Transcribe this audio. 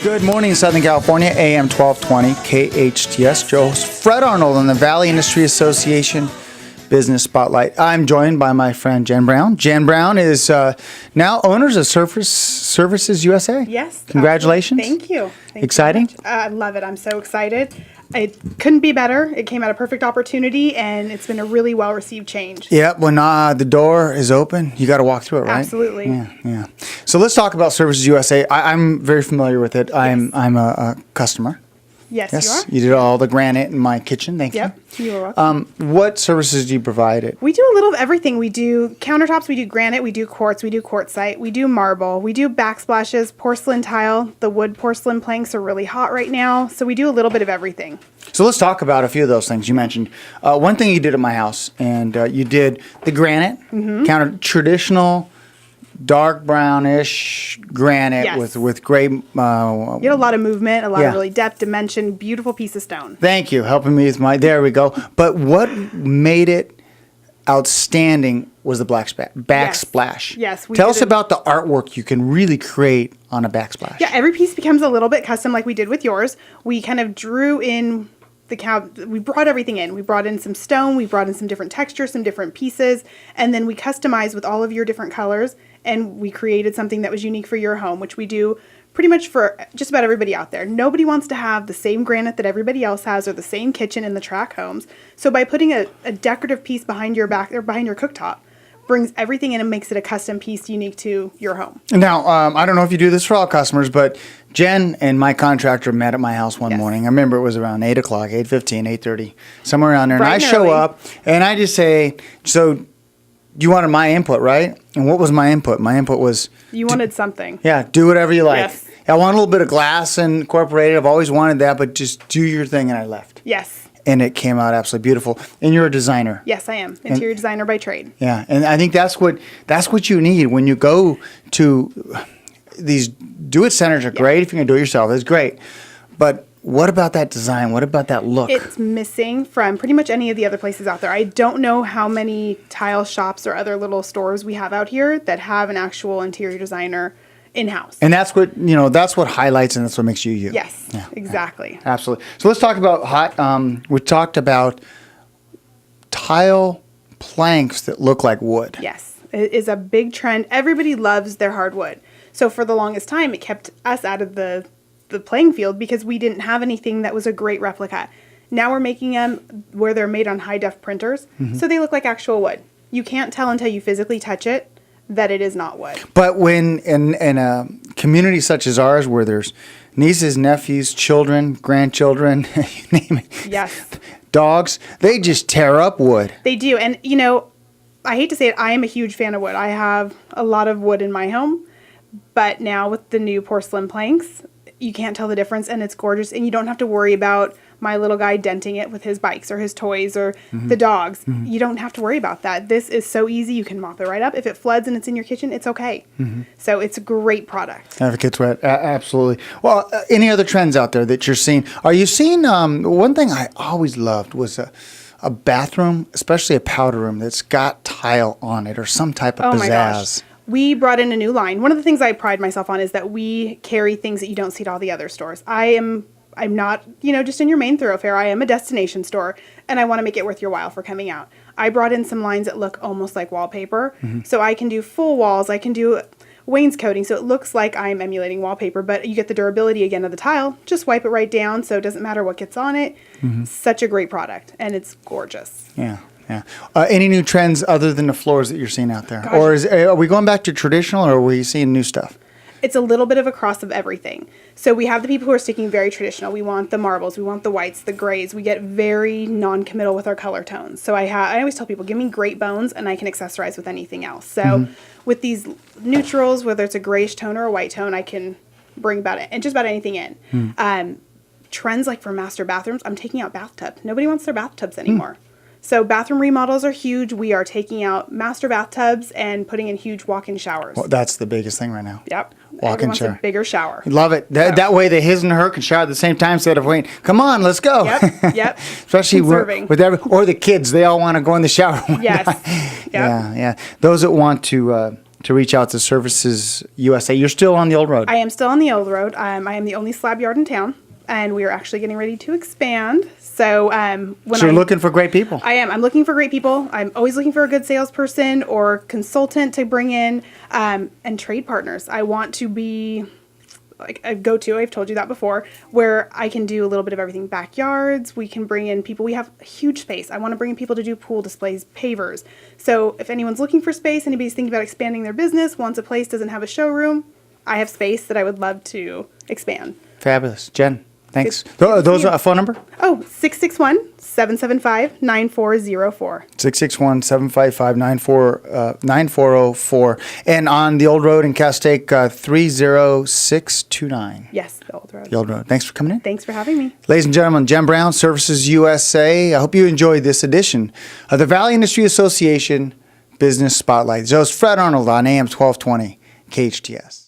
Good morning, Southern California, AM 1220, KHTS. Joe host Fred Arnold on the Valley Industry Association Business Spotlight. I'm joined by my friend Jen Brown. Jen Brown is now owners of Services USA. Yes. Congratulations. Thank you. Exciting? I love it. I'm so excited. It couldn't be better. It came at a perfect opportunity, and it's been a really well-received change. Yep. When the door is open, you got to walk through it, right? Absolutely. Yeah. So let's talk about Services USA. I'm very familiar with it. I'm a customer. Yes, You did all the granite in my kitchen. Thank you are. Yep, you are welcome. What services do you provide it? We do a little of everything. We do countertops, we do granite, we do quartz, we do quartzite, we do marble, we do backsplashes, porcelain tile. The wood porcelain planks are really hot right now, so we do a little bit of everything. So let's talk about a few of those things you mentioned. One thing you did at my house, and you did the granite, traditional dark brownish granite. Yes. with gray. You had a lot of movement, a lot Yeah. of really depth, dimension, beautiful piece of stone. Thank you, helping me with there we go. But what made it outstanding was the backsplash. Yes, we Tell did us it. about the artwork you can really create on a backsplash. Yeah, every piece becomes a little bit custom like we did with yours. We kind of drew in we brought everything in. We brought in some stone, we brought in some different textures, some different pieces, and then we customized with all of your different colors, and we created something that was unique for your home, which we do pretty much for just about everybody out there. Nobody wants to have the same granite that everybody else has or the same kitchen in the track homes. So by putting a decorative piece behind your back or behind your cooktop, brings everything in and makes it a custom piece unique to your home. Now, I don't know if you do this for all customers, but Jen and my contractor met at my house one morning. I remember it was around 8 o'clock, 8:15, 8:30, somewhere around there. And I show up, and I just say, so you wanted my input, right? And what was my input? My input was... You wanted something. Yeah, do whatever you like. Yes. I want a little bit of glass incorporated. I've always wanted that, but just do your thing, and I left. Yes. And it came out absolutely beautiful. And you're a designer. Yes, I am. Interior designer by trade. Yeah, and I think that's what you need when you go to these do-it centers. Are great if you can do it yourself. It's great, but what about that design? What about that look? It's missing from pretty much any of the other places out there. I don't know how many tile shops or other little stores we have out here that have an actual interior designer in-house. And that's what highlights, and that's what makes you you. Yes, yeah, exactly. Yeah, absolutely. So let's talk about we talked about tile planks that look like wood. Yes, it is a big trend. Everybody loves their hardwood. So for the longest time, it kept us out of the playing field because we didn't have anything that was a great replica. Now we're making them where they're made on high-def printers, so they look like actual wood. You can't tell until you physically touch it that it is not wood. But when in a community such as ours, where there's nieces, nephews, children, grandchildren, you name it, Yes, dogs, they just tear up wood. they do. And I hate to say it, I am a huge fan of wood. I have a lot of wood in my home, but now with the new porcelain planks, you can't tell the difference, and it's gorgeous, and you don't have to worry about my little guy denting it with his bikes or his toys or the dogs. You don't have to worry about that. This is so easy. You can mop it right up. If it floods and it's in your kitchen, it's okay. So it's a great product. If it gets wet, absolutely. Well, any other trends out there that you're seeing? Are you seeing, one thing I always loved was a bathroom, especially a powder room that's got tile on it or some type of pizzazz. My gosh. We brought in a new line. One of the things I pride myself on is that we carry things that you don't see at all the other stores. I'm not, just in your main thoroughfare. I am a destination store, and I want to make it worth your while for coming out. I brought in some lines that look almost like wallpaper. So I can do full walls. I can do wainscoting, so it looks like I'm emulating wallpaper, but you get the durability again of the tile. Just wipe it right down, so it doesn't matter what gets on it. Such a great product, and it's gorgeous. Yeah. Yeah. Any new trends other than the floors that you're seeing out there? Gosh. Or are we going back to traditional, or are we seeing new stuff? It's a little bit of a cross of everything. So we have the people who are sticking very traditional. We want the marbles, we want the whites, the grays. We get very non-committal with our color tones. So I always tell people, give me great bones and I can accessorize with anything else. So with these neutrals, whether it's a grayish tone or a white tone, I can bring about it and just about anything in. Trends like for master bathrooms, I'm taking out bathtubs. Nobody wants their bathtubs anymore. So bathroom remodels are huge. We are taking out master bathtubs and putting in huge walk-in showers. Well, that's the biggest thing right now. Yep. Walk-in Everyone shower. wants a bigger shower. Love it. That way the his and her can shower at the same time instead of waiting. Come on, let's go. Yep. Especially Conserving. or the kids. They all want to go in the shower. Yes. Yeah. Those that want to to reach out to Services USA. You're still on the old road. I am still on the old road. I am the only slab yard in town, and we are actually getting ready to expand. So you're looking for great people. I am. I'm looking for great people. I'm always looking for a good salesperson or consultant to bring in, and trade partners. I want to be like a go-to. I've told you that before, where I can do a little bit of everything. Backyards. We can bring in people. We have a huge space. I want to bring in people to do pool displays, pavers. So if anyone's looking for space, anybody's thinking about expanding their business, wants a place, doesn't have a showroom, I have space that I would love to expand. Fabulous. Jen, thanks. Those are a phone number? Oh, 661-775-9404. 661-755-9404. And on the old road in Castaic, 30629. Yes, the old road. The old road. Thanks for coming in. Thanks for having me. Ladies and gentlemen, Jen Brown, Services USA. I hope you enjoyed this edition of the Valley Industry Association Business Spotlight. This is Fred Arnold on AM 1220 KHTS.